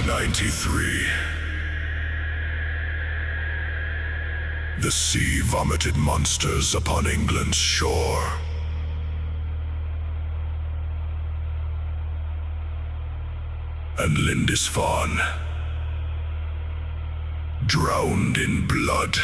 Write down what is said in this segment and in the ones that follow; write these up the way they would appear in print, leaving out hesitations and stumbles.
93. The sea vomited monsters upon England's shore. And Lindisfarne drowned in blood.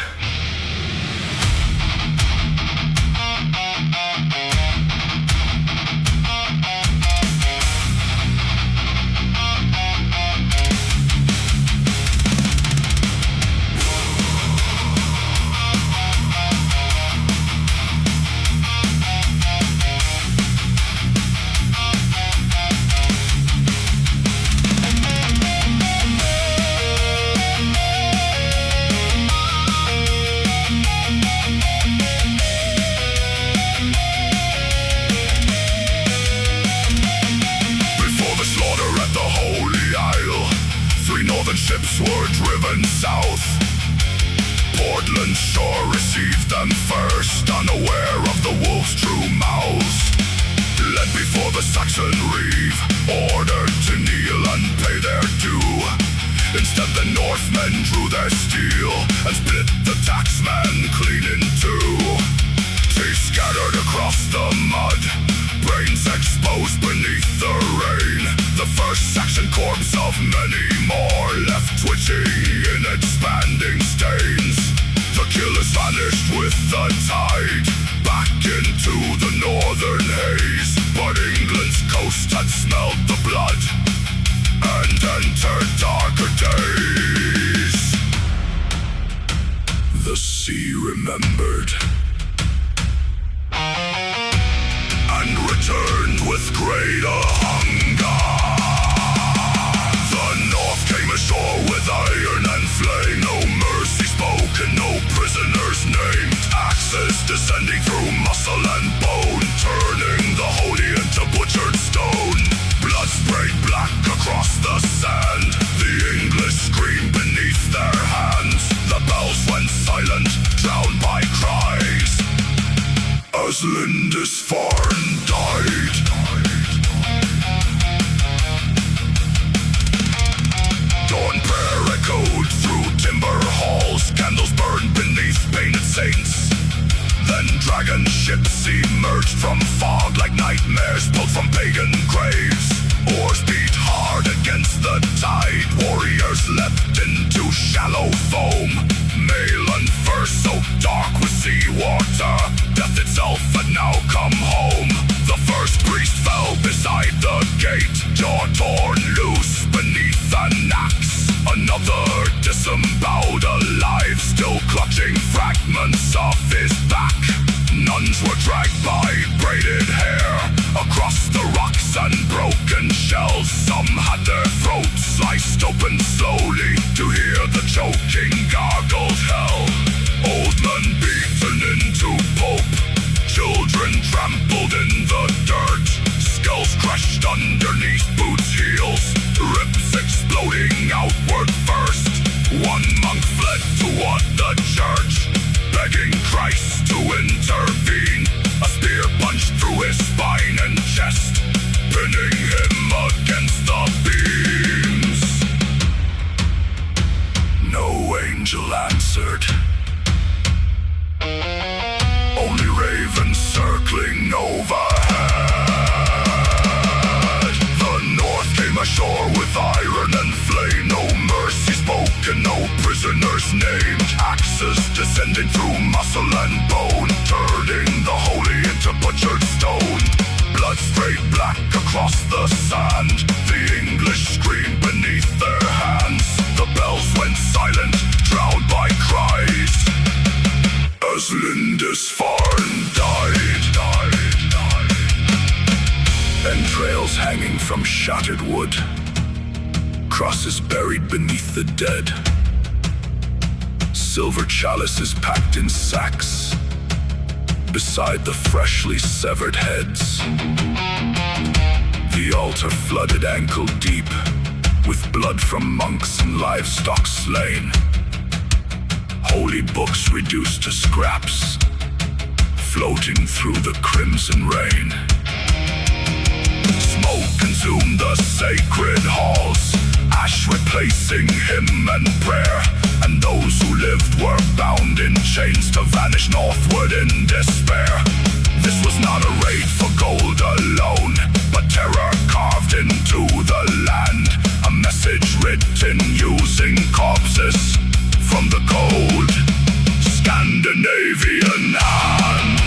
Northern ships were driven south. Portland's shore received them first, unaware of the wolves' true mouths. Led before the Saxon reeve, ordered to kneel and pay their due. Instead the Northmen drew their steel and split the taxman clean in two. Teeth scattered across the mud, brains exposed beneath the rain. The first Saxon corpse of many more left twitching in expanding stains. The killers vanished with the tide, back into the northern haze. But England's coast had smelled the blood and entered darker days. The sea remembered and returned with greater hunger. The North came ashore with iron and flame. No mercy spoken, no prisoners named. Axes descending through muscle and bone, turning the holy into butchered stone. Blood sprayed black across the sand. The English screamed beneath their hands. The bells went silent, drowned by cries, as Lindisfarne died. Dawn prayer echoed through timber halls. Candles burned beneath painted saints. Then dragon ships emerged from fog like nightmares pulled from pagan graves. Oars beat hard against the tide. Warriors leapt into shallow foam. Mail and fur soaked dark with seawater. Death itself had now come home. The first priest fell beside the gate, jaw torn loose beneath an axe. Another disemboweled alive, still clutching fragments of his back. Nuns were dragged by braided hair across the rocks and broken shells. Some had their throats sliced open slowly to hear the choking gargled hell. Old men beaten into pulp, children trampled in the dirt. Skulls crushed underneath boots' heels, ribs exploding outward first. One monk fled toward the church, begging Christ to intervene. A spear punched through his spine and chest, pinning him against the beams. No angel answered, only ravens circling overhead. The North came ashore with iron and flame. No mercy spoken, no prisoners named. Axes descending through muscle and bone, turning the holy into butchered stone. Blood sprayed black across the sand. The English screamed beneath their hands. The bells went silent, drowned by cries, as Lindisfarne died. Entrails hanging from shattered wood, crosses buried beneath the dead. Silver chalices packed in sacks beside the freshly severed heads. The altar flooded ankle deep with blood from monks and livestock slain. Holy books reduced to scraps, floating through the crimson rain. Smoke consumed the sacred halls, ash replacing hymn and prayer. And those who lived were bound in chains to vanish northward in despair. This was not a raid for gold alone, but terror carved into the land. A message written using corpses from the cold Scandinavian hand.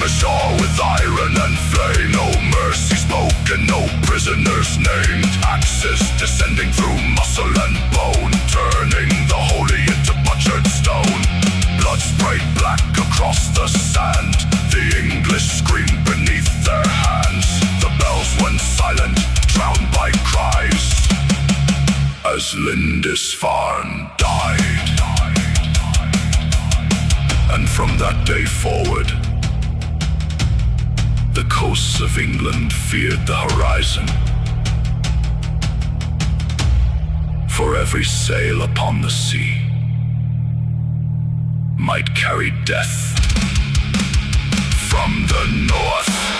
Ashore with iron and flame, no mercy spoken, no prisoners named. Axes descending through muscle and bone, turning the holy into butchered stone. Blood sprayed black across the sand, the English screamed beneath their hands. The bells went silent, drowned by cries, as Lindisfarne died. And from that day forward, the coasts of England feared the horizon. For every sail upon the sea might carry death from the north.